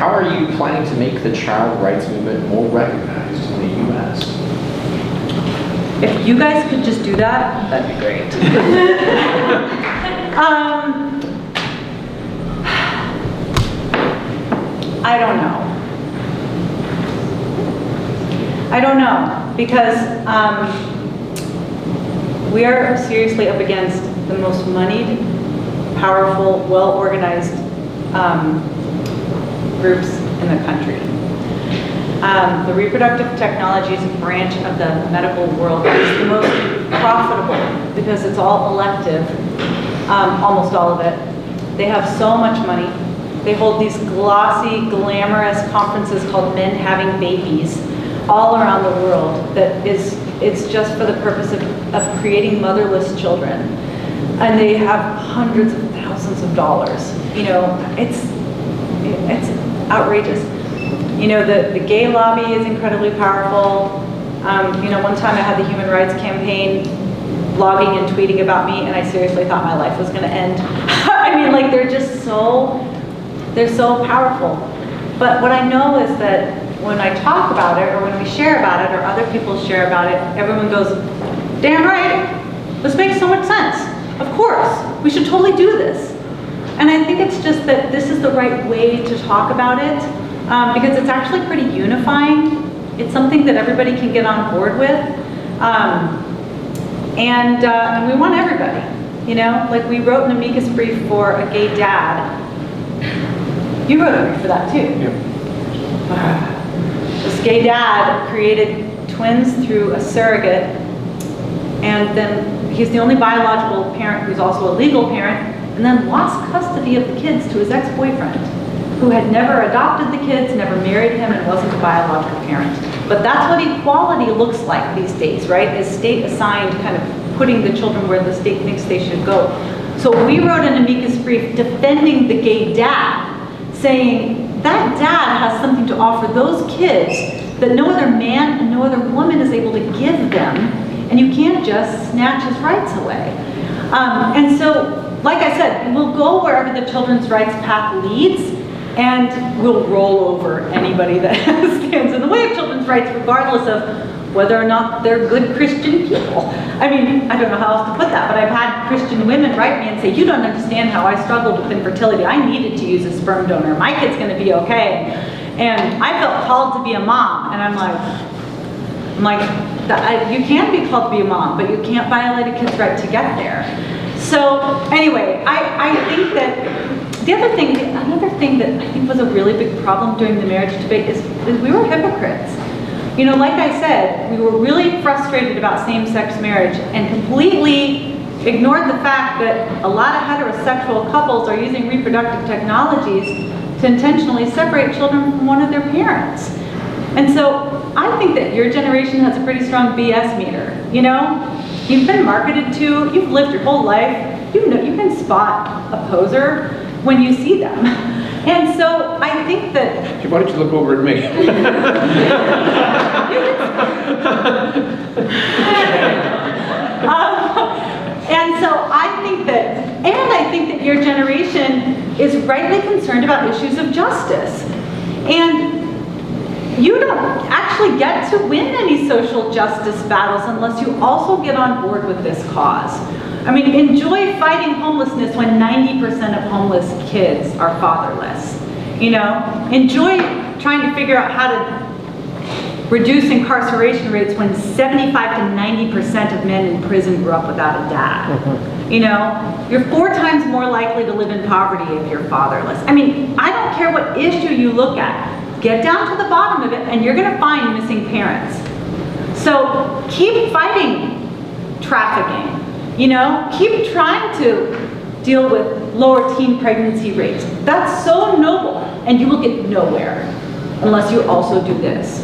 how are you planning to make the child rights movement more recognized in the U.S.? If you guys could just do that, that'd be great. I don't know. I don't know, because we are seriously up against the most moneyed, powerful, well-organized groups in the country. The reproductive technologies branch of the medical world is the most profitable because it's all elective, almost all of it. They have so much money. They hold these glossy, glamorous conferences called Men Having Babies all around the world that it's just for the purpose of creating motherless children. And they have hundreds of thousands of dollars. You know, it's outrageous. You know, the gay lobby is incredibly powerful. You know, one time I had the Human Rights Campaign blogging and tweeting about me, and I seriously thought my life was going to end. I mean, like, they're so powerful. But what I know is that when I talk about it, or when we share about it, or other people share about it, everyone goes, damn right, this makes so much sense. Of course, we should totally do this. And I think it's just that this is the right way to talk about it, because it's actually pretty unifying. It's something that everybody can get on board with. And we want everybody, you know? Like, we wrote an amicus brief for a gay dad. You wrote a brief for that too. Yep. This gay dad created twins through a surrogate, and then he's the only biological parent who's also a legal parent, and then lost custody of the kids to his ex-boyfriend, who had never adopted the kids, never married him, and wasn't a biological parent. But that's what equality looks like these days, right? Is state assigned, kind of putting the children where the state thinks they should go. So we wrote an amicus brief defending the gay dad, saying that dad has something to offer those kids that no other man and no other woman is able to give them, and you can't just snatch his rights away. And so, like I said, we'll go wherever the children's rights path leads, and we'll roll over anybody that stands in the way of children's rights, regardless of whether or not they're good Christian people. I mean, I don't know how else to put that, but I've had Christian women write me and say, you don't understand how I struggled with infertility. I needed to use a sperm donor. My kid's gonna be okay. And I felt called to be a mom, and I'm like, you can be called to be a mom, but you can't violate a kid's right to get there. So anyway, I think that another thing that I think was a really big problem during the marriage debate is we were hypocrites. You know, like I said, we were really frustrated about same-sex marriage and completely ignored the fact that a lot of heterosexual couples are using reproductive technologies to intentionally separate children from one of their parents. And so I think that your generation has a pretty strong BS meter, you know? You've been marketed to, you've lived your whole life, you know, you can spot a poser when you see them. And so I think that... Why don't you look over at me? And so I think that your generation is rightly concerned about issues of justice. And you don't actually get to win any social justice battles unless you also get on board with this cause. I mean, enjoy fighting homelessness when 90% of homeless kids are fatherless. You know, enjoy trying to figure out how to reduce incarceration rates when 75 to 90% of men in prison grew up without a dad. You know, you're 4 times more likely to live in poverty if you're fatherless. I mean, I don't care what issue you look at. Get down to the bottom of it and you're gonna find missing parents. So keep fighting trafficking. You know, keep trying to deal with lower teen pregnancy rates. That's so noble, and you will get nowhere unless you also do this.